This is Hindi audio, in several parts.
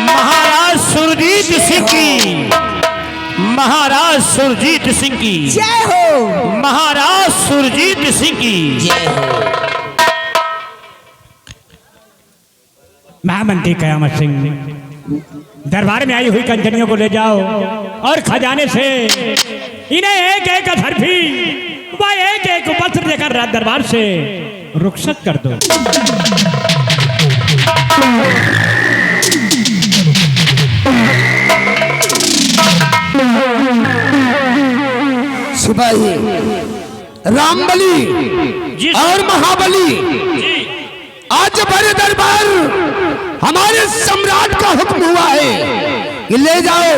महाराज सुरजीत सिंह की, महाराज सुरजीत सिंह की जय हो। महाराज सुरजीत सिंह की जय हो। महामंत्री कयामत सिंह, दरबार में आई हुई कंजनियों को ले जाओ और खजाने से इन्हें एक एक अथर्फी व एक एक वस्त्र देकर राज दरबार से रुखसत कर दो। सिपाही रामबली और महाबली, आज बड़े दरबार हमारे सम्राट का हुक्म हुआ है कि ले जाओ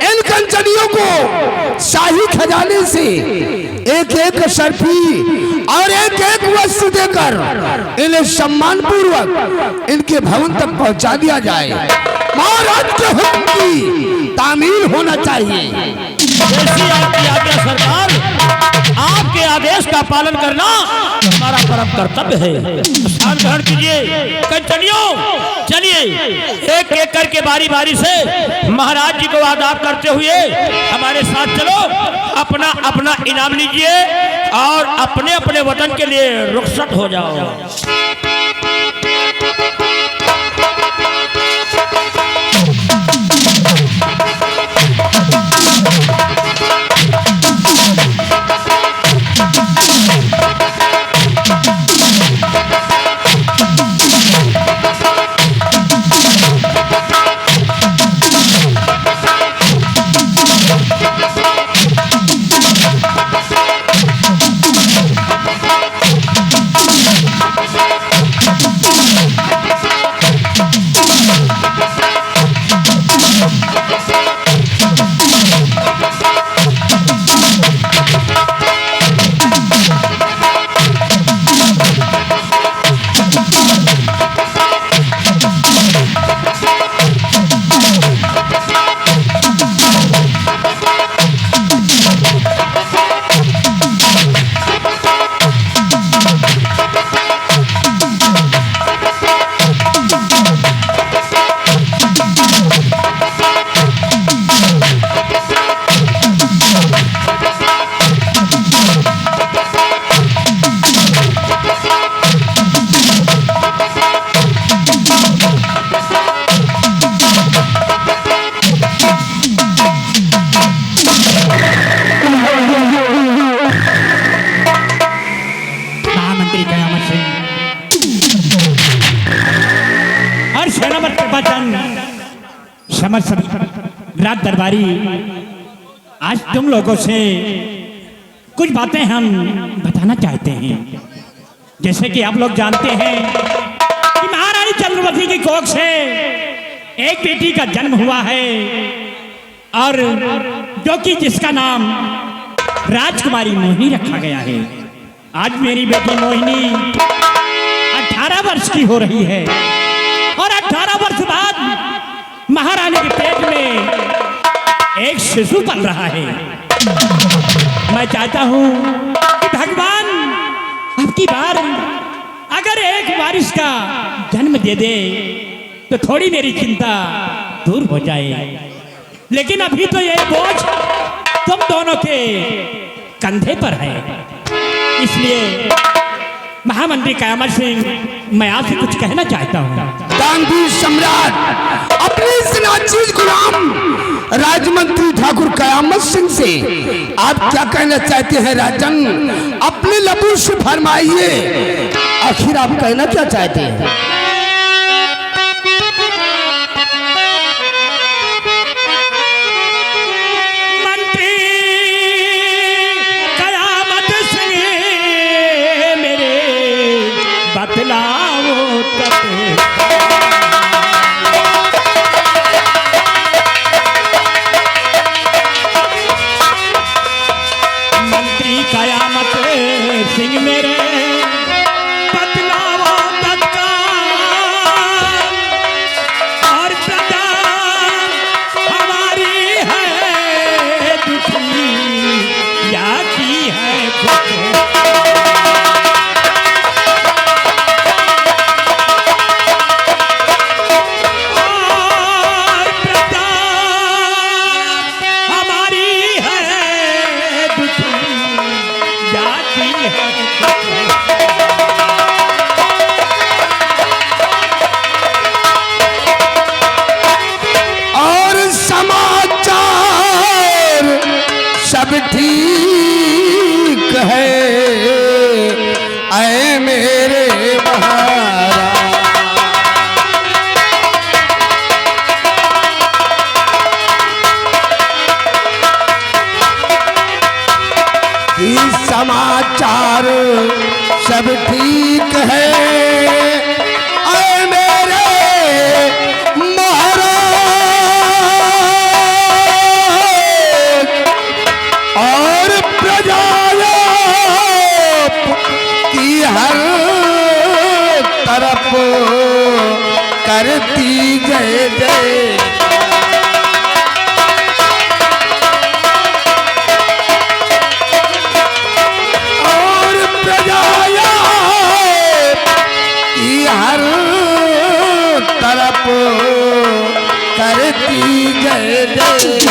इन कंचनियों को शाही खजाने से एक एक शर्फी और एक एक वस्तु देकर इन्हें सम्मान पूर्वक इनके भवन तक पहुंचा दिया जाए। महाराज के हुक्म की तामील होना चाहिए। जैसी आपकी आज्ञा सरकार, आपके आदेश का पालन करना हमारा परम कर्तव्य है। स्थान ग्रहण कीजिए कंचनियों, चलिए एक एक करके बारी बारी से महाराज जी को आदाब करते हुए हमारे साथ चलो। अपना अपना इनाम लीजिए और अपने अपने वतन के लिए रुखसत हो जाओ। समझ सभी राज दरबारी, आज तुम लोगों से कुछ बातें हम बताना चाहते हैं। जैसे कि आप लोग जानते हैं कि महारानी चंद्रवती की कोख से एक बेटी का जन्म हुआ है और जो कि जिसका नाम राजकुमारी मोहिनी रखा गया है। आज मेरी बेटी मोहिनी 18 वर्ष की हो रही है और 18 वर्ष बाद महारानी के पेट में एक शिशु पल रहा है। मैं चाहता हूं कि भगवान अब की बार अगर एक वारिस का जन्म दे दे तो थोड़ी मेरी चिंता दूर हो जाए। लेकिन अभी तो ये बोझ तुम दोनों के कंधे पर है। इसलिए महामंत्री कयामत सिंह, मैं आपसे कुछ कहना चाहता हूँ। दानवीर सम्राट अपने इस नाचीज गुलाम राजमंत्री ठाकुर कयामत सिंह से आप क्या कहना चाहते हैं राजन? अपने लबों से फरमाइए, आखिर आप कहना क्या चाहते हैं? सिंह मेरे बतलाओ तत्काल तरफ करती जय जय। और प्रजाया की हर तरफ करती जय जय।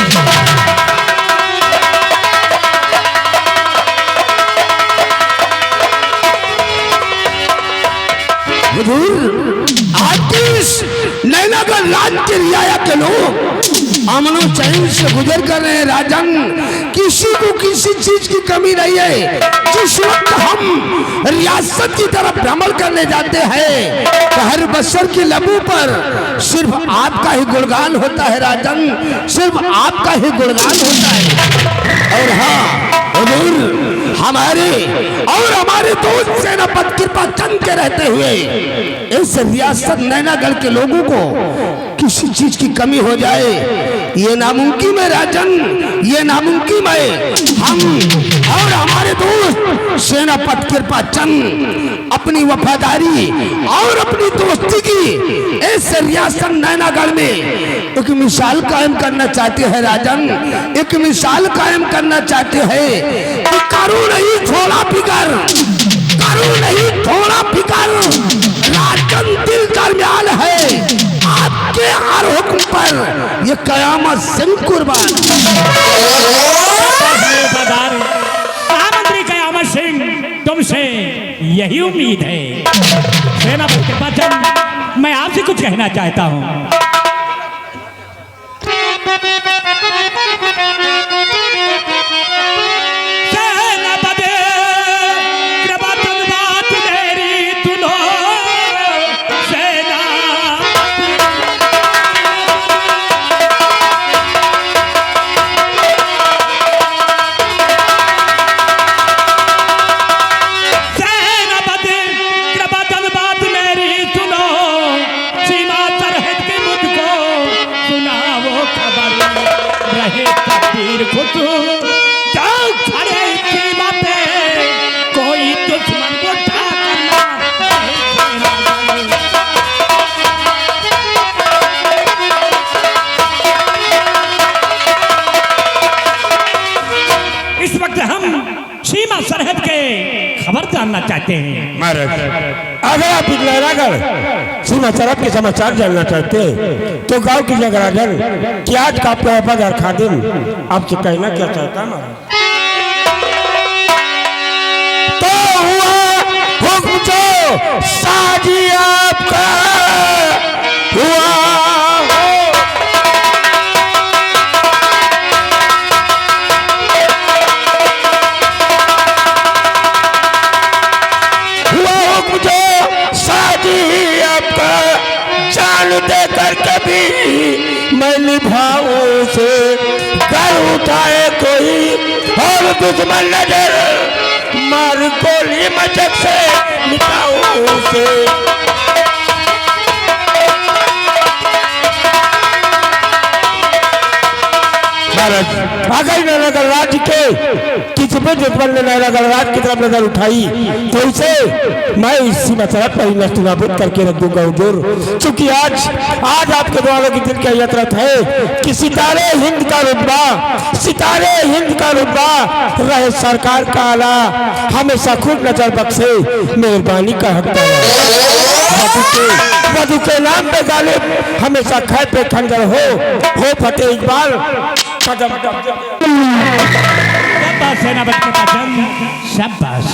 हुजूर, आज इस नैनागढ़ राज के रियाया के लोग अमनो चैन से गुजर कर रहे हैं राजन। किसी को किसी चीज की कमी नहीं है। जिस वक्त हम रियासत की तरफ भ्रमण करने जाते हैं तो हर बशर के लबों पर सिर्फ आपका ही गुणगान होता है राजन, सिर्फ आपका ही गुणगान होता है। और हाँ हुजूर, हमारे और हमारे दोस्त सेनापति कृपा चंद के रहते हुए इस रियासत नैनागढ़ के लोगों को किसी चीज की कमी हो जाए ये नामुमकिन है राजन, ये नामुमकिन है। हम और हमारे दोस्त सेनापति कृपा चंद अपनी वफादारी और अपनी दोस्ती की इस रियासत नैनागढ़ में एक मिसाल कायम करना चाहते हैं राजन, एक मिसाल कायम करना चाहते हैं कि करूँ नहीं थोड़ा फिकर, करूँ नहीं थोड़ा फिकर, राजन दिल दरमियान है आपके हर हुक्म पर ये कयामत सिंह कुर्बान। महामंत्री कयामत सिंह, तुमसे यही उम्मीद है। सेनापति कृपा चंद, मैं आपसे कुछ कहना चाहता हूँ। सरहद के खबर जानना चाहते हैं। महाराज, अगर आप नैनागढ़ सीमा सरहद के समाचार जानना चाहते हैं तो गांव की जगह राजन कि आज का आपका वफादार खादिम आपसे कहना क्या चाहता है महाराज। तो हुआ हुक्म जो साजी आपका हुआ देकर कभी मैं निभाऊं से कर उठाए कोई और दुश्मन नजर मार गोली मचक से मिटाऊं से। अगर नैनागढ़ राज्य के किसी भी दुश्मन ने नैनागढ़ राज्य की तरफ नजर उठाई तो उसे मैं इस सीमा सरहद पर नष्ट नाबूद करके रख दूंगा हुजूर। क्योंकि आज आपके द्वारा की दिल की यतरत है कि सितारे हिंद का रुतबा, सितारे हिंद का रुतबा रहे सरकार का आला, हमेशा खुद नजर बख्शे मेहरबानी का हकदार, वधु के नाम पे गालिब हमेशा खैर पे खंजर हो फतेह इकबाल। सेनापति कृपा चंद, शाबाश।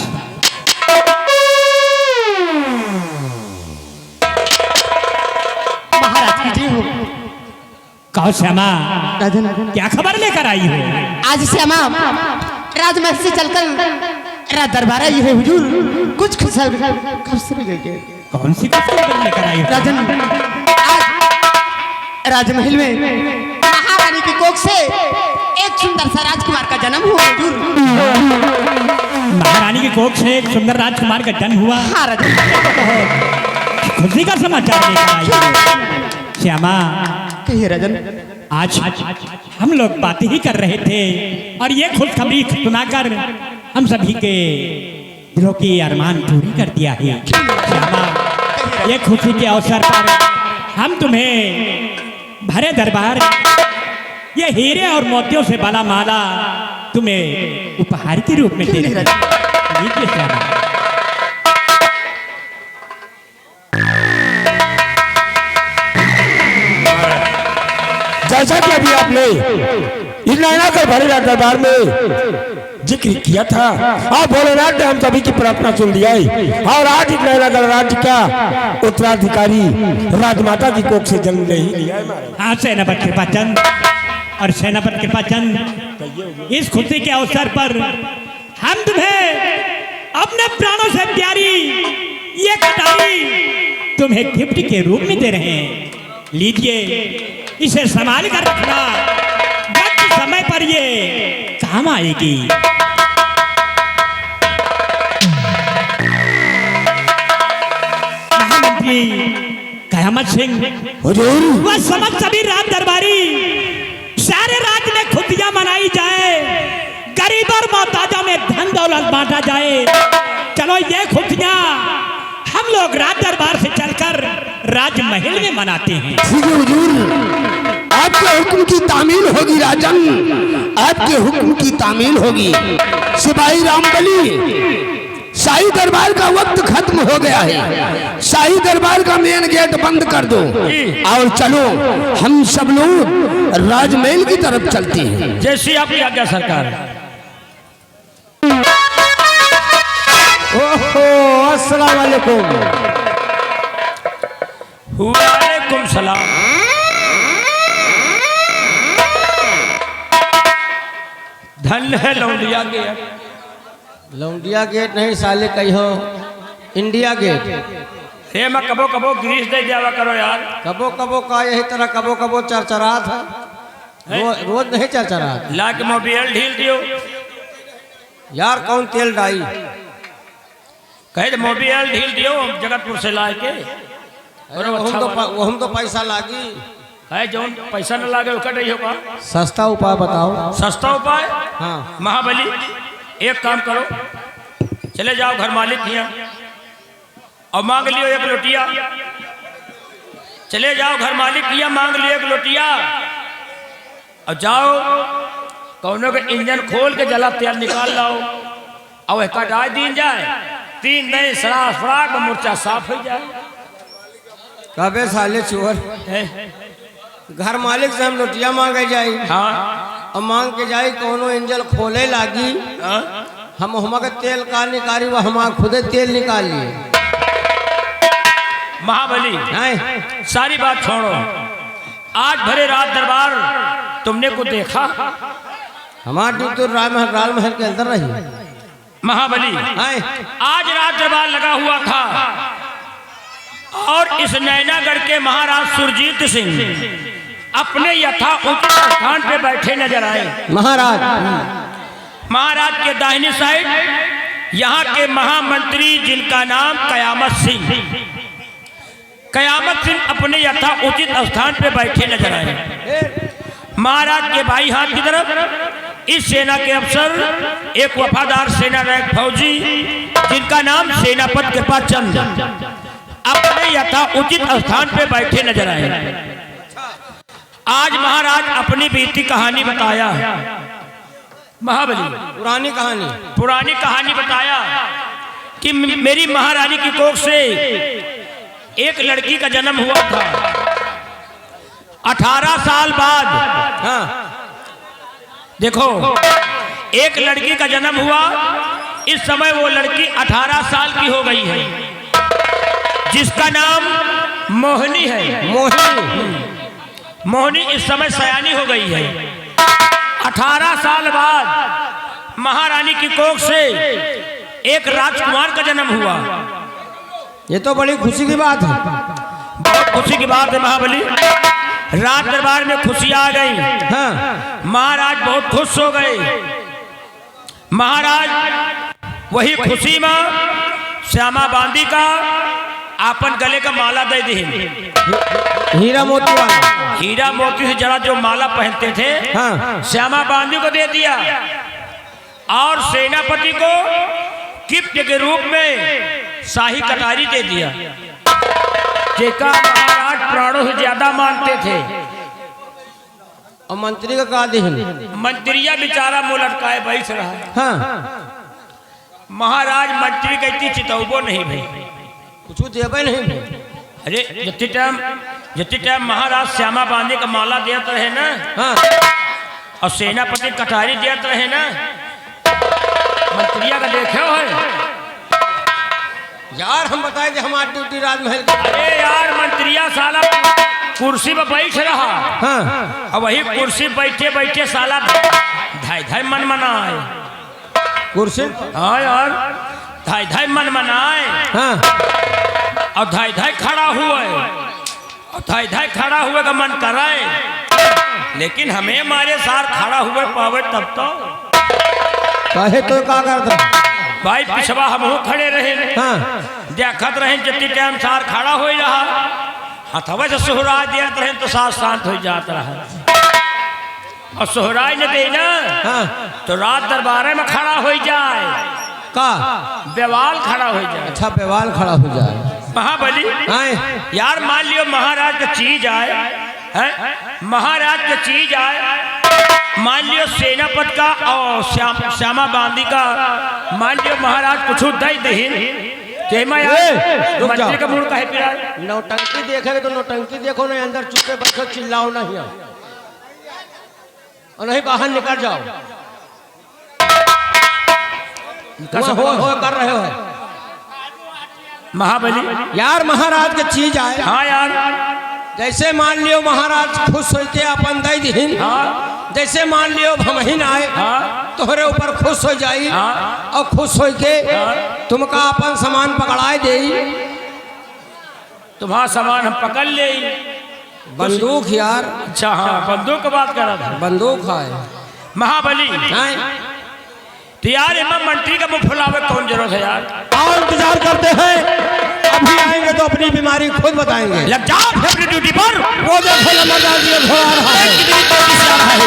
महाराज की जय हो। कहो श्यामा, राजन क्या खबर लेकर आई हो? आज श्यामा राजमहल से चलकर राज दरबार आई है हुजूर। कुछ खबर लेके। कौन सी खबर लेकर आई हो? राजन, आज राजमहल में महारानी की कोख से एक सुंदर सा राजकुमार का जन्म हुआ हुजूर। महारानी की कोख से एक सुंदर राजकुमार का जन्म हुआ। हाँ राजन, खुशी का समाचार लेकर आई हो। श्यामा, कहिए राजन। आज हम लोग बातें ही कर रहे थे और ये खुशखबरी सुनाकर हम सभी के दिलों की अरमान पूरी कर दिया है। श्यामा, ये खुशी के अवसर पर हम तुम्हें भरे दरबार ये हीरे और मोतियों से बना माला तुम्हें उपहार के रूप में दे रहे हैं। लीजिए श्यामा। जैसा कि अभी आपने इस नैना के भरे दरबार में जिक्र किया था, आप भोलेनाथ ने हम सभी की प्रार्थना सुन लिया है और आज इस नैना राज्य का उत्तराधिकारी राजमाता की कोख से जन्म नहीं लिया है। हाँ सेनापति कृपाचंद और सेनापति कृपाचंद, इस खुशी के अवसर पर हम तुम्हें अपने प्राणों से प्यारी ये कटारी तुम्हें गिफ्ट के रूप में दे रहे हैं। लीजिए, इसे संभाल कर रखना, वक्त समय पर ये काम आएगी। महामंत्री कयामत सिंह हुजूर, वह समझ सभी राज दरबारी सारे राज्य में खुशियां मनाई जाए, गरीब और मोहताजों में धन दौलत बांटा जाए। चलो ये खुशियां हम लोग राज दरबार से चलकर राजमहल में मनाते हैं। ठीक है हुजूर, आपके हुक्म की तामील होगी राजन, आपके हुक्म की तामील होगी। सिपाही रामबली, शाही दरबार का वक्त खत्म हो गया है, शाही दरबार का मेन गेट बंद कर दो और चलो हम सब लोग राजमहल की तरफ चलते हैं। जैसी आपकी आज्ञा सरकार। ओहो, अस्सलाम वालेकुम। वालेकुम सलाम। धन है लौंडिया गेट। लौंडिया गेट नहीं साले कहो इंडिया गेट। हे मैं कबो कबो ग्रीस दे जावा करो यार। कबो कबो का यही तरह कबो कबो चरचरात है, रोज नहीं चरचरात। ला के मोबियल ढील दियो। यार कौन तेल डाई? कहे मोबियल ढील दियो जगतपुर से ला के। हम तो पैसा लागी है जो पैसा न लागे वो कट रही होगा। सस्ता उपाय बताओ। सस्ता उपाय? हाँ महाबली, एक काम करो, चले जाओ घर मालिक यहाँ और मांग लियो एक लोटिया। चले जाओ घर मालिक यहाँ मांग लियो एक लोटिया और जाओ कौनों के इंजन खोल के जला तेल निकाल लाओ और कटाई दीन जाए। 3 नहीं सरास फराक मुर्चा साफ हो जाए। कबे साले चोर, घर मालिक से हम लोटिया मांगे जाई। हाँ और मांग के जाई कोनो इंजन खोले लागी। हाँ? हम के तेल का निकाली वो हम खुदे तेल निकाल लिए। महाबली नहीं सारी बात छोड़ो, आज भरे रात दरबार तुमने को देखा? हमारे ड्यूटी तो राज महल के अंदर रही। महाबली नहीं आज रात दरबार लगा हुआ था और इस नैनागढ़ के महाराज सुरजीत सिंह अपने यथा उच्च स्थान पे बैठे नजर आए। महाराज के दाहिनी साइड यहाँ के महामंत्री जिनका नाम कयामत सिंह अपने यथा उचित स्थान पे बैठे नजर आए। महाराज के बाई हाथ की तरफ इस सेना के अफसर एक वफादार सेना नायक फौजी जिनका नाम सेनापति कृपाचंद अपने यथा उचित स्थान पे बैठे नजर आए। आज महाराज अपनी बीती कहानी बताया। महाबली पुरानी कहानी बताया कि मेरी महारानी की कोख से एक लड़की का जन्म हुआ था। 18 साल बाद देखो एक लड़की का जन्म हुआ। इस समय वो लड़की 18 साल की हो गई है जिसका नाम मोहिनी है। मोहिनी इस समय सयानी हो गई है। 18 साल बाद महारानी की कोख से एक राजकुमार का जन्म हुआ। ये तो बड़ी खुशी की बात है। बहुत खुशी की बात है महाबली। रात दरबार में खुशी आ गई। हाँ। महाराज बहुत खुश हो गए। महाराज वही खुशी में श्यामा बांदी का आपन गले का माला दे दी। हीरा मोती वाला, हीरा मोती से जरा जो माला पहनते थे हाँ। श्यामा बांदी को दे दिया और सेनापति को गिफ्ट के रूप में शाही कटारी दे दिया। जेका महाराज प्राणों से ज्यादा मानते थे। और मंत्री का का दिहन? मंत्रिया बेचारा मुंह लटकाए बैठ रहा है। हाँ महाराज मंत्री कहती चितौबो नहीं भाई, कुछ देवे नहीं भाई। अरे जितने टाइम महाराज श्यामा बांधे का माला देते रहे ना, हाँ और सेनापति कटारी देते रहे ना, मंत्रिया का देखे हो है। यार हम बताए थे हमारी ड्यूटी राजमहल की। अरे यार मंत्रिया साला कुर्सी पर बैठ रहा, हाँ और वही कुर्सी बैठे बैठे साला धाई धाई मन मनाए। कुर्सी, हाँ यार धाई धाई मन मनाए, हाँ और धाई धाई खड़ा हुए, और धाई धाई खड़ा हुए का मन कराए, लेकिन हमें हमारे साथ खड़ा हुए पावे तब तो कहे तो का करता भाई पिछवा हम खड़े रहे, हाँ देखत रहे जितनी टाइम सार खड़ा हो रहा, हथवा से सोहराय देत रहे तो साथ शांत हो जाता रहा, और सोहराय न देना हाँ तो रात दरबारे में खड़ा हो जाए, का बेवाल खड़ा हो जाए। अच्छा बेवाल खड़ा हो जाए। महाबली हाँ यार मान लियो महाराज का चीज आए है, महाराज का चीज आए, मान लियो सेनापति का और श्यामा बांदी का, मान लियो महाराज कुछ दई दही मंत्री का मूड का है पिरा। नौटंकी देखेगे तो नौटंकी देखो नहीं, अंदर चुपे बैठो चिल्लाओ नहीं और नहीं बाहर निकल जाओ। हो कर रहे हो महाबली यार महाराज के चीज आए। हाँ यार जैसे मान लियो महाराज खुश होके अपन दई दीन, हाँ जैसे मान लियो भमहीन आए हाँ तोहरे ऊपर खुश हो जाई, हाँ और खुश होके तुमका अपन सामान पकड़ाए दे। तुम्हारा सामान हम पकड़ ले। बंदूक यार, अच्छा हाँ बंदूक की बात कर रहा था। बंदूक है महाबली हाँ? तो यार इमाम मंत्री का मुंह फुलावे कौन जरूरत है यार। और इंतजार करते हैं, अभी आएंगे तो अपनी बीमारी खुद बताएंगे। लग जाओ अपनी ड्यूटी पर। वो देखो नंबरदार जी घोड़ा आ रहा है। कितनी तेजी से आ रहा है।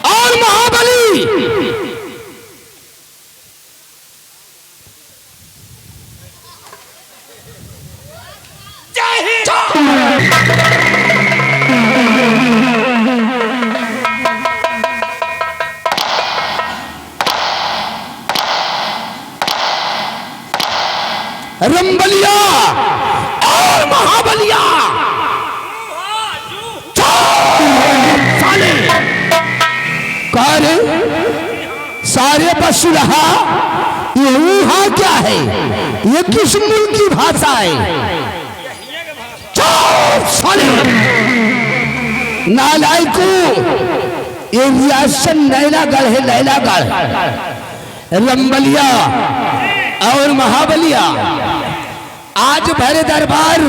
और महाबली रंबलिया और महाबलिया साले कार सारे पशु रहा ये ऊहा क्या है, ये किस मुल्क की भाषा है? साले नालायको, ये रियासत नैनागढ़ है, नैनागढ़। रंबलिया और महाबलिया, आज भरे दरबार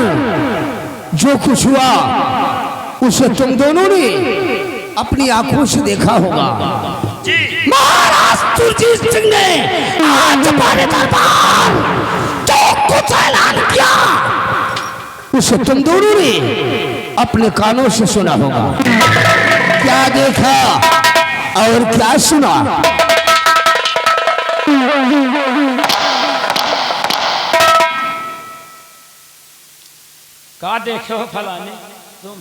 जो कुछ हुआ उसे तुम दोनों ने अपनी आंखों से देखा होगा। महाराज सुरजीत सिंह ने आज भरे दरबार जो कुछ ऐलान किया उसे तुम दोनों ने अपने कानों से सुना होगा। क्या देखा और क्या सुना? का देखे हो फलाने तुम?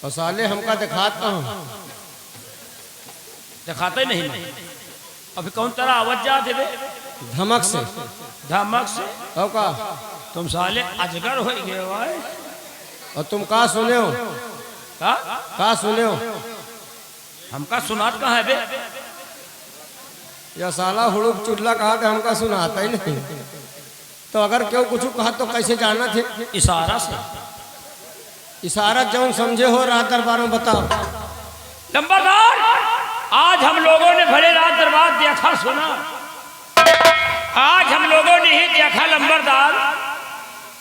और साले हमका दिखाता हूँ, दिखाते नहीं ना। अभी कौन तरह आवाज जा देवे धमक से। धमक से? और का तुम साले अजगर हो गए भाई। और तुम का सुने हो? का सुने हो? हमका सुनात कहाँ है बे? या साला हुड़ुक चुटला कहा कि हमका सुनाता ही नहीं। तो अगर क्यों कुछ कहा तो कैसे जाना थे? इशारा से। इशारा जो समझे हो रात दरबार में बताओ। लंबादार, आज हम लोगों ने भले रात दरबार देखा सुना। आज हम लोगों ने ही देखा लंबरदार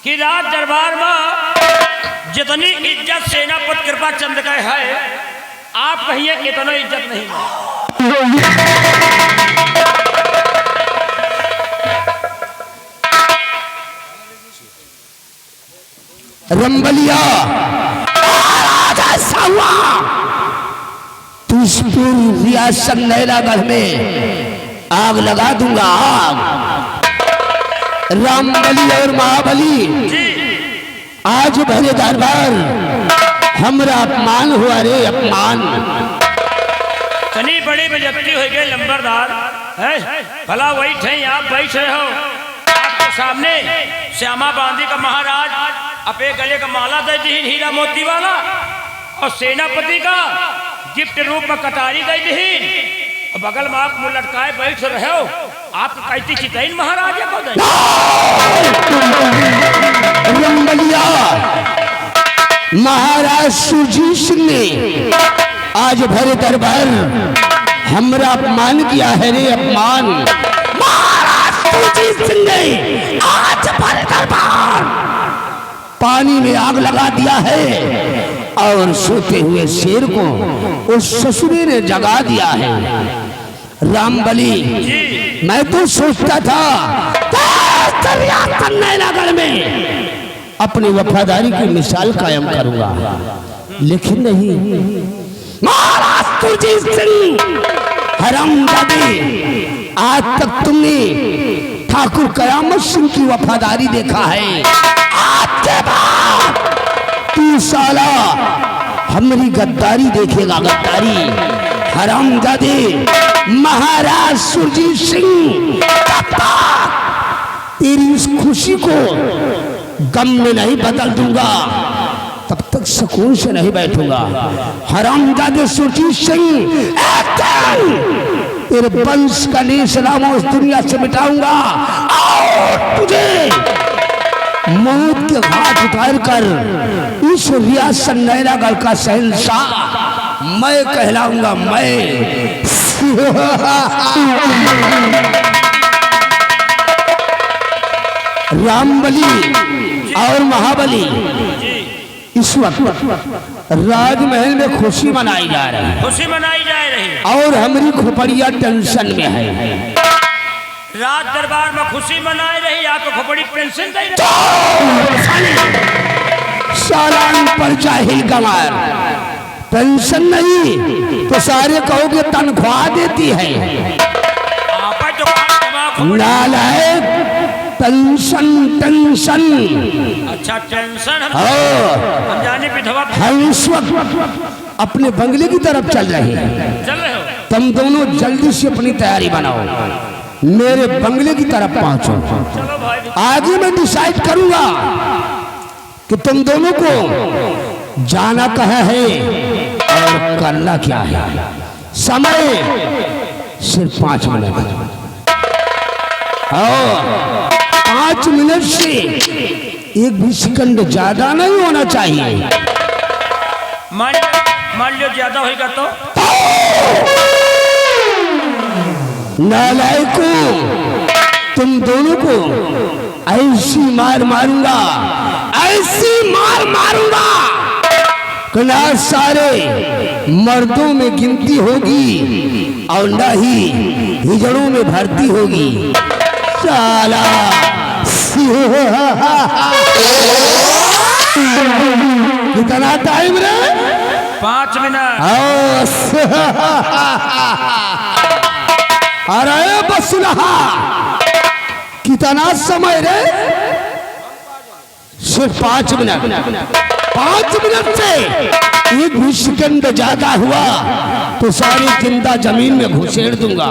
कि रात दरबार में जितनी इज्जत सेनापति कृपा चंद का है, आप कहिए इतना इज्जत नहीं है। रंबलिया आज ऐसा हुआ तो इस पूरी रियासत नैनागढ़ में आग लगा दूंगा, आग। रामबली और महाबली, आज भले दरबार हमरा अपमान हुआ रे, अपमान। तनी बड़ी बेइज्जती हो गई लंबरदार है। भला वही थे आप बैठे हो, आपके सामने श्यामा बांधी का महाराज अपने गले का माला दे दी हीरा मोती वाला, और सेनापति का गिफ्ट रूप में कटारी दे दी, और बगल में आप मुंह लटकाए बैठ रहे हो। आप कहती चितैन महाराजा को दे। रंबलिया महाराज सुरजीत सिंह ने आज भरे दरबार हमरा अपमान किया है रे, अपमान। महाराज सुरजीत सिंह ने आज भरे दरबार पानी में आग लगा दिया है और सोते हुए शेर को उस ससुरे ने जगा दिया है। रामबली, मैं तो सोचता था नैनागढ़ में अपनी वफादारी की मिसाल कायम करूंगा, लेकिन नहीं। महाराज सुरजीत सिंह हरामजादे, आज तक तुमने ठाकुर कयामत सिंह की वफादारी देखा है। आज के बाद तू साला हमारी गद्दारी देखेगा, गद्दारी। हरामजादे महाराज सुरजीत सिंह, तेरी इस खुशी को गम में नहीं बदल दूंगा, तब तक सुकून से नहीं बैठूंगा। हरामजादे सुरजीत सिंह, तेरे वंश का नेशनामा उस दुनिया से मिटाऊंगा और तुझे मौत के घाट उतार कर इस रियासत नैनागढ़ का शहंशाह मैं कहलाऊंगा, मैं। रामबली और महाबली इस वक्त राजमहल में खुशी मनाई जा रही है, खुशी मनाई जा रही है, और हमारी खोपड़िया टेंशन में है। राज दरबार में खुशी मनाए रही या तो बड़ी पेंशन दे रही। सालान पर जाहिल गंवार, पेंशन नहीं तो सारे कहोगे तनख्वाह देती है। आप तो नालायक, पेंशन टेंशन। अच्छा टेंशन हम जाने विधवा हम इस वक्त अपने बंगले की तरफ चल रहे हैं। चल रहे हो। तुम दोनों जल्दी से अपनी तैयारी बनाओ, मेरे बंगले की तरफ पहुंचो। चलो भाई। आगे मैं डिसाइड करूंगा कि तुम दोनों को जाना कहाँ है और करना क्या है। समय सिर्फ 5 मिनट, और 5 मिनट से एक भी सेकंड ज्यादा नहीं होना चाहिए। मान लो ज्यादा होगा तो नालायकों, तुम दोनों को ऐसी मार मारूंगा, ऐसी मार मारूंगा कि ना सारे मर्दों में गिनती होगी और ना ही हिजड़ों में भर्ती होगी। साला कितना टाइम रे? 5 मिनट। अरे बसुलहा, कितना समय रे? सिर्फ 5 मिनट। 5 मिनट से एक भी सेकंड ज्यादा हुआ तो सारी जिंदा जमीन में घुसेड़ दूंगा।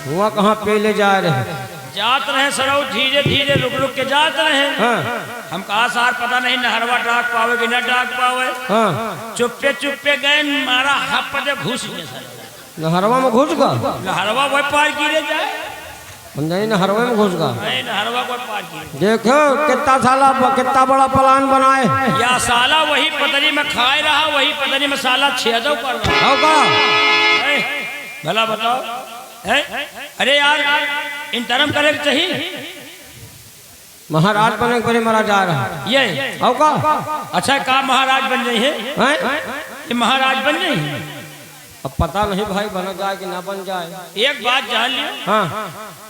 हुआ कहाँ पे ले जा रहे हैं? जात रहे सरो, धीरे धीरे रुक रुक के जात रहे। हाँ। हम कहा सार पता नहीं नहरवा डाक पावे कि न डाक पावे। हाँ। चुप्पे चुप्पे गए, मारा हप दे घुस गए सर। नहरवा में घुस गा? नहरवा वही पार गिरे जाए। हम जानी नहरवा में घुस गा। नहीं नहरवा कोई पार गिरे। देखो कितना साला, कितना बड़ा प्लान बनाए। या साला वही पतरी में खाए रहा, वही पतरी में साला छेदो कर रहा। होगा भला बताओ है? अरे यार इंतरम करे के चाहिए। महाराज बने पर मरा जा रहा है ये होगा। अच्छा का महाराज बन रही है? ये महाराज बन रही है। अब पता नहीं भाई बन जाए कि ना बन जाए। एक बात जान लियो। हाँ।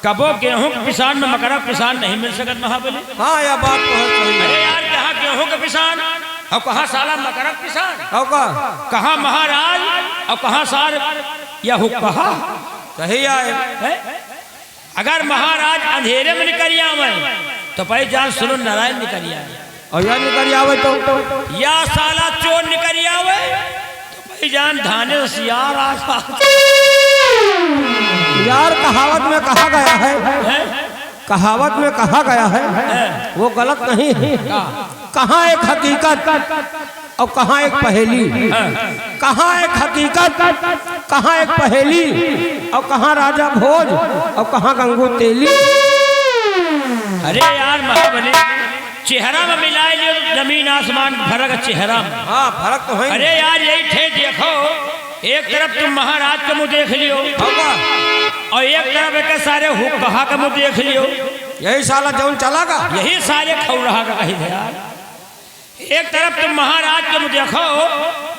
कबो गेहूं के पिसान में मकरा पिसान नहीं मिल सकत महाबली। हाँ यह बात तो है सही है। अरे यार कहाँ गेहूं के पिसान और कहाँ साला मकरा पिसान, होगा कहाँ महाराज और कहाँ सार यह कहा सही आए। अगर महाराज अंधेरे में निकल आवे तो भाई जान सुनो नारायण निकल आवे, और यह निकल आवे तो या साला चोर निकल आवे तो भाई जान धाने से यार कहावत में कहा गया है, कहावत में कहा गया है वो गलत नहीं है। कहाँ एक हकीकत और कहाँ एक पहेली, कहाँ एक हकीकत, कहाँ एक पहेली, और कहाँ राजा भोज और कहाँ गंगू तेली। अरे यार महाबली चेहरा में मिला लियो जमीन आसमान फर्क चेहरा में। हाँ फर्क तो है। अरे यार यही थे देखो, एक तरफ तुम महाराज का मुंह देख लियो और एक तरफ एक सारे कहा का मुंह देख लियो। यही साला जौन चलागा यही सारे खौ रहा का कही थे यार। एक तरफ तुम महाराज का मुंह देखो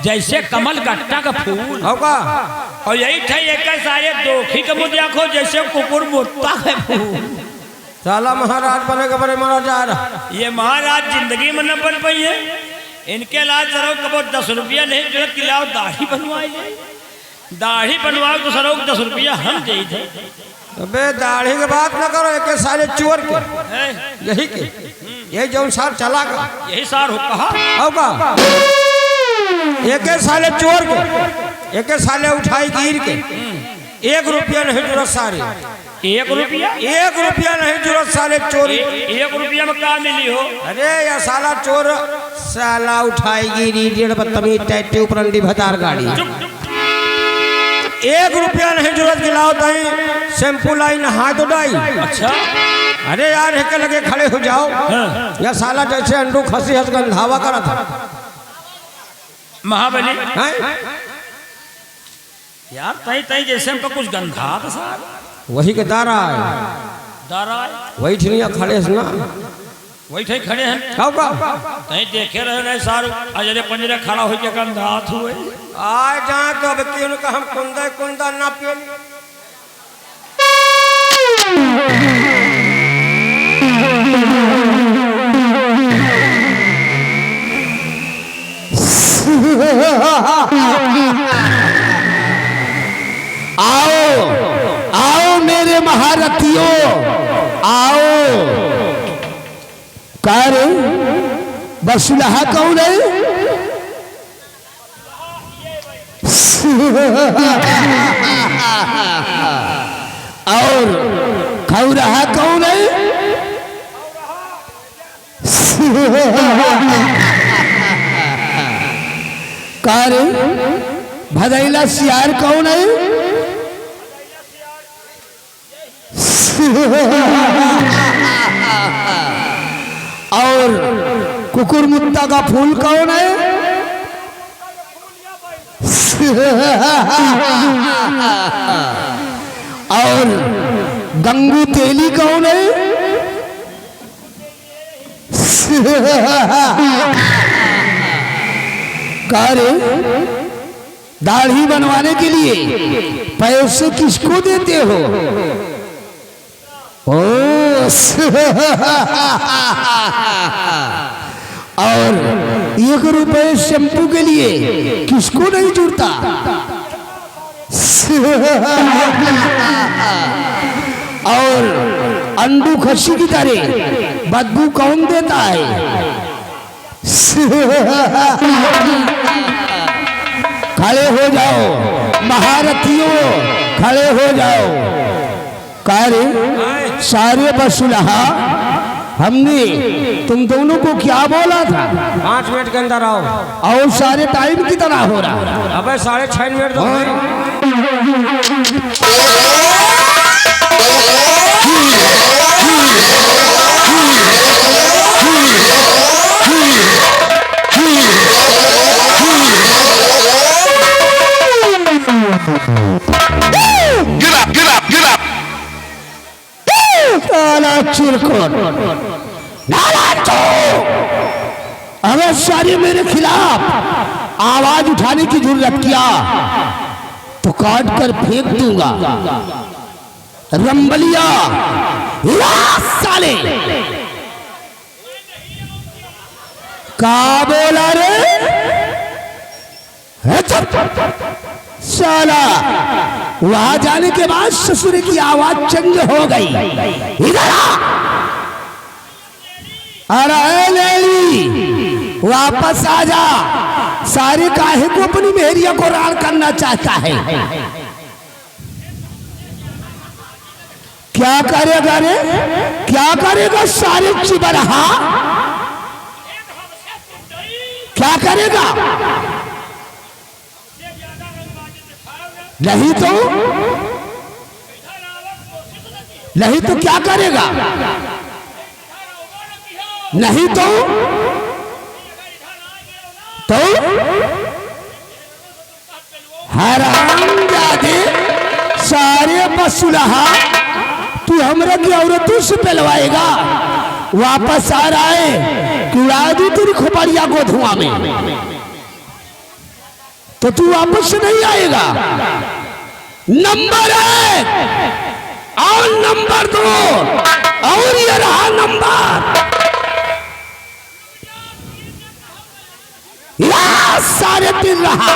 जैसे कमल गट्टा का फूल होगा, और यही थे एक सारे दोखी का मुंह देखो जैसे कुकुर मुत्ता का फूल। साला महाराज बने के बड़े मरा जा रहा। ये महाराज जिंदगी में न बन पाई है। इनके लाज सरो कबो 10 रुपया नहीं जरूरत कि लाओ दाढ़ी बनवाई, दाढ़ी बनवाओ तो सरो 10 रुपया हम दे थे। अबे दाढ़ी के बात न करो, एक साले चोर के यही के यही जौन साल चला का यही सार हो कहा होगा। एक साले चोर के, एक साले उठाई गिर के 1 रुपया नहीं जरूरत सारे। 1 रुपया? 1 रुपया नहीं जरूरत साले चोरी। 1 रुपया में क्या मिली हो? अरे या साला चोर साला उठाई गिरी 1.5 बदतमीज टैटू उपरंडी भतार गाड़ी। 1 रुपया नहीं जरूरत गिलाओ ताई शैम्पू लाई नहा तो डाई। अच्छा अरे यार एक लगे खड़े हो जाओ। या साला जैसे अंडू खसी हंस गंधावा करा था महाबली हैं? यार तई तई जैसे हमको कुछ गंधा था साहब वही के दारा है, दारा वही ठिनिया खड़े हैं ना। वही थे खड़े हैं का तई देखे रहे नहीं सार अजरे पंजरे खड़ा हो के गंधा हुए आए जहाँ तो अब क्यों का हम कुंदा कुंदा ना पिए आओ आओ मेरे महारथियों आओ। कार बसुलहा कौन है? और खौरहा कौन है? कार भदैला सियार कौन है? और कुकुर मुत्ता का फूल कौन है? और गंगू तेली कौन है? कार दाढ़ी बनवाने के लिए पैसे किसको देते हो? और 1 रुपए शैम्पू के लिए किसको नहीं जुड़ता? और अंडू खसी की तरह बदबू कौन देता है? खड़े हो जाओ महारथियों, खड़े हो जाओ। कार्य सारे बसुलहा हमने तुम दोनों को क्या बोला था? 5 मिनट के अंदर आओ। और सारे टाइम की तरह हो रहा। अबे 6.5 मिनट दो। चिरकुट अगर सारे मेरे खिलाफ आवाज उठाने की जरूरत किया तो काट कर फेंक दूंगा। रंबलिया साले का बोला रे? साला वहां जाने के बाद ससुर की आवाज चंग हो गई। इधर आ। अरे लेली वापस आ जा। सारे काहे को अपनी मेहरिया को रार करना चाहता है? क्या करेगा रे? क्या करेगा सारे चिबरहा? क्या करेगा? नहीं तो क्या करेगा? नहीं तो हरामजादे सारे बसुलहा तू हमरा की औरतों से पहलवाएगा? वापस आ रहा है कि उड़ा दूं तेरी खोपड़िया को धुआं में? तो तू वापस नहीं आएगा। नंबर 1 और नंबर 2 और ये रहा नंबर या सारे 3 रहा।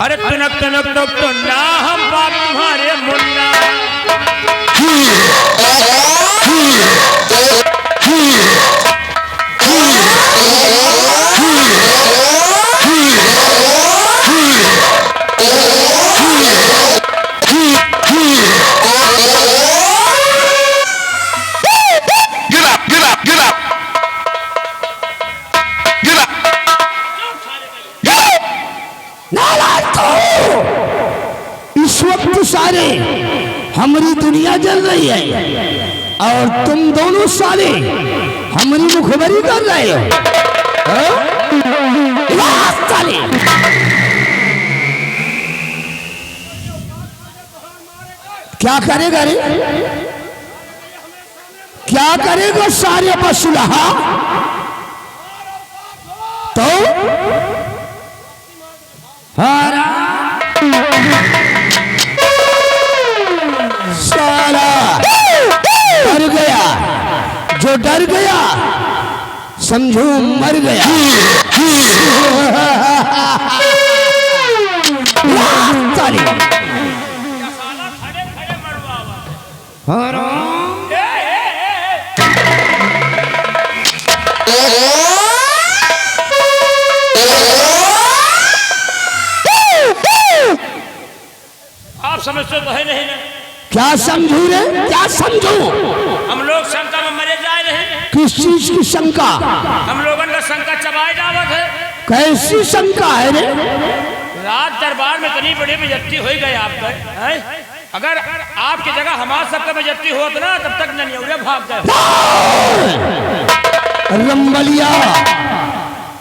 अरे तनक तनक तो ना हम बाप तुम्हारे मुन्ना इस वक्त सारे हमारी दुनिया जल रही है और तुम दोनों साले हमारी मुखबरी कर रहे हो। साले क्या करेगा रे, क्या करेगा सारे बसुलहा? तो साला डर गया, जो डर गया समझो मर गया। साले आप समझते तो है नहीं ना? क्या समझू रे, क्या समझू? हम लोग शंका में मरे जा रहे हैं। किस चीज की शंका? हम लोगों का शंका चबाए जावत है। कैसी शंका है रे? रात दरबार में इतनी बड़ी बेइज्जती हो गई आपका, हैं? अगर आपकी जगह हमारे सबका बेइज्जती होत ना, तब तक ननियौरे भाग गए। रंबलिया,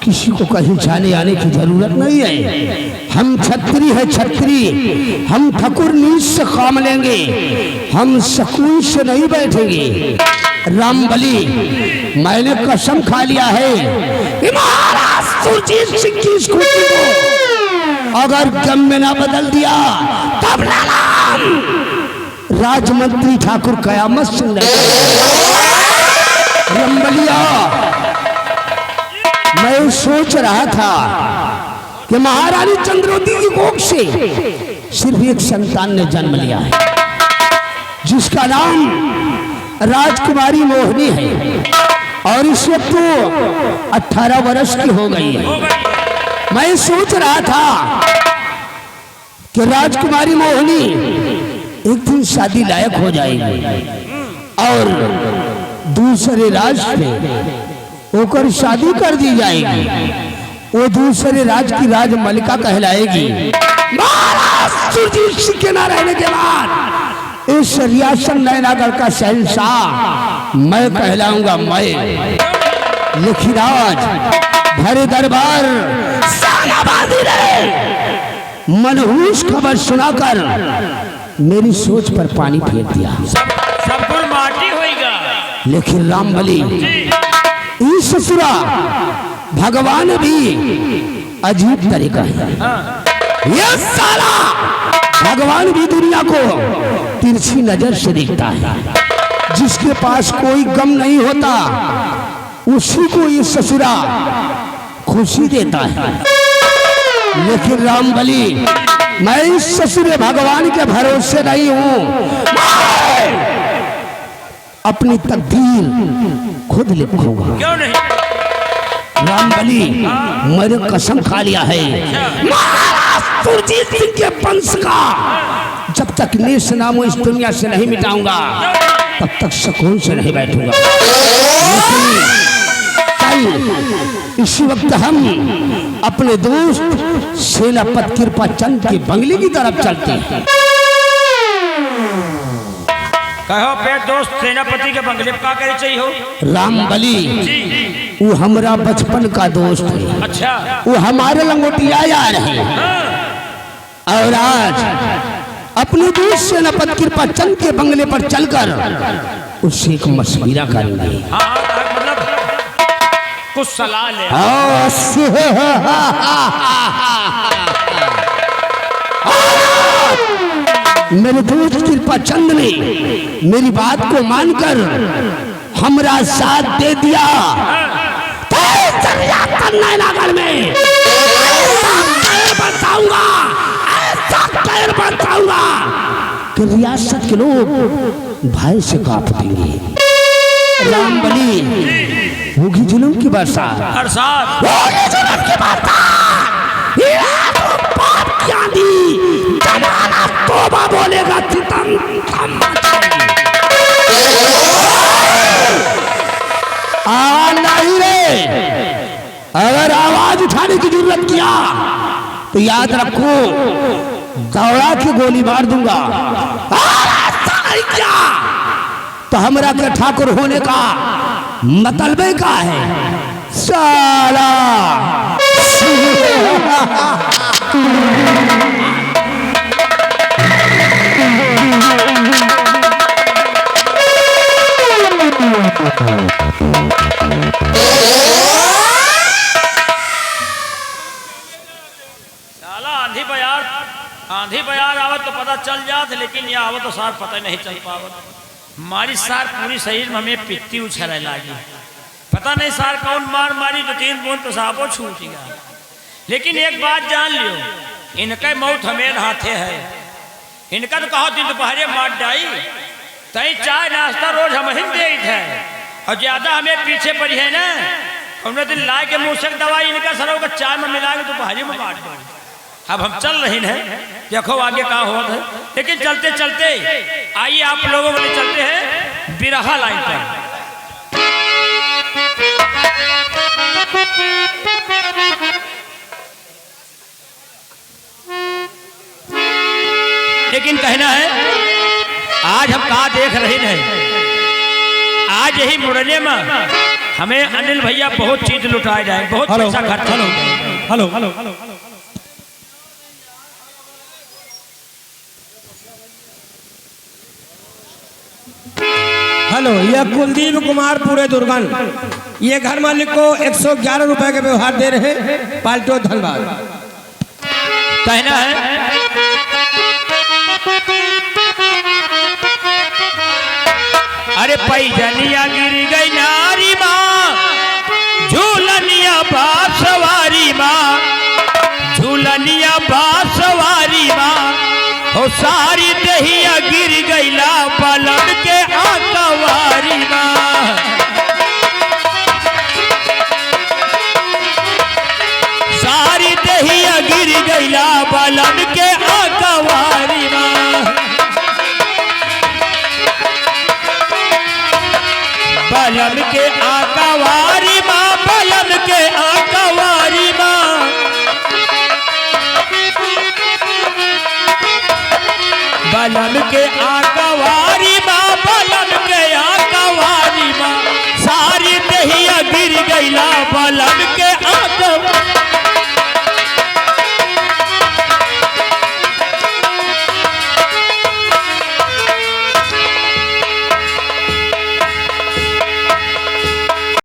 किसी को कहीं जाने आने की जरूरत नहीं है। हम छत्री है, छत्री। हम ठकुर नींद से काम लेंगे, हम सुकून से नहीं बैठेंगे। रामबली, मैंने कसम खा लिया है महाराज सुरजीत सिंह की स्कूटी को अगर गम में ना बदल दिया तब राजमंत्री ठाकुर कयामत सुन रंबलिया, मैं सोच रहा था कि महारानी चंद्रवती की कोख से सिर्फ एक संतान ने जन्म लिया है, जिसका नाम राजकुमारी मोहिनी है, और इस वक्त तो 18 वर्ष की हो गई है। मैं सोच रहा था कि राजकुमारी मोहिनी एक दिन शादी लायक हो जाएगी और दूसरे राज्य में होकर शादी कर दी जाएगी। वो दूसरे राज की राजमलिका कहलाएगी। महाराज सुरजीत सिंह के न रहने के बाद इस रियासत नैनागढ़ का शहंशाह मैं कहलाऊंगा मैं। लेकिन आज भरे दरबार सालाबादी ने मनहूस खबर सुनाकर मेरी सोच पर पानी फेर दिया। सब कुल माटी होएगा। लेकिन रामबली, इस ससुरा भगवान भी अजीब तरीका है। ये साला भगवान भी दुनिया को तिरछी नजर से देखता है। जिसके पास कोई गम नहीं होता उसी को ये ससुरा खुशी देता है। लेकिन रामबली, मैं इस ससुरे भगवान के भरोसे नहीं हूं। अपनी तकदीर खुद लिखूंगा। क्यों नहीं? रामबली, मैंने कसम खा लिया है महाराज सुरजीत सिंह के वंश का जब तक नेश नामो इस दुनिया से नहीं मिटाऊंगा तब तक सुकून से नहीं बैठूंगा। लेकिन इसी वक्त हम अपने दोस्त सेनापति कृपा चंद के बंगले की तरफ चलते हैं। कहो पे दोस्त सेनापति के बंगले का करे चाहिए हो? रामबली, वो हमारा बचपन का दोस्त है। अच्छा। वो हमारे लंगोटिया यार है। और आज अपने दोस्त सेनापति कृपा चंद के बंगले पर चलकर उससे एक मशविरा करेंगे। मतलब कुछ सलाह ले। मेरे दोस्त कृपा चंद ने मेरी बात को मानकर हमारा साथ दे दिया। नैनागढ़ में बताऊंगा, ऐसा पैर बताऊंगा कि रियासत के लोग भय से कांप देंगे। रामबली, होगी जुल्म की बरसात, होगी जुल्म की बरसात। पाप की आंधी, जमाना तौबा बोलेगा, सितम थम नहीं रे। अगर आवाज उठाने की जरूरत किया तो याद रखो, दौड़ा के गोली मार दूंगा। है क्या? तो हमरा के ठाकुर होने का मतलब का है साला। आंधी बयार आवत तो पता चल जात, लेकिन यह आवत तो सार पता नहीं चल पावत। मारी सार पूरी शरीर में हमें पित्ती उछले लागी, पता नहीं सार कौन मार मारी, 2-3 बूंद पेशाबो छूट गया। लेकिन एक बात जान लियो, इनका मौत हमें हाथे है। इनका तो कहो दिन दोपहरे मार डाई, तई चाय नाश्ता रोज हम ही दे है, और ज्यादा हमें पीछे पड़ी है ना। उन्हें दिन ला के मुँह से दवाई इनका सरों का चाय में मिला के दोपहरे में काट दो। अब हम चल रहे हैं, देखो आगे क्या होता है। लेकिन चलते चलते आइए आप लोगों को ले चलते हैं बिरहा लाइन पर। लेकिन कहना है आज हम कहा देख रहे हैं, आज यही मुरने में हमें अनिल भैया बहुत चीज लुटाए जाए, बहुत पैसा खर्च। हेलो हेलो हेलो हेलो, यह कुलदीप कुमार पूरे दुर्गन, ये घर मालिक को 111 रुपए के व्यवहार दे रहे हैं, पाल्टो धनबाद। कहना है अरे पैजनिया गिर गई नारी माँ, झूलनिया बाप सवारी माँ, झूलनिया बाप सवारी माँ, हो सारी दहिया गिर गईला पलंग के आकवारी माँ। सारी दहिया गिर गईला पलंग के आकवारी माँ। पलंग के आकवारी माँ, पलंग के आकवारी माँ। बलन के आकवारी माँ, बलन के आकवारी माँ, सारी दहिया गिर गईला बलन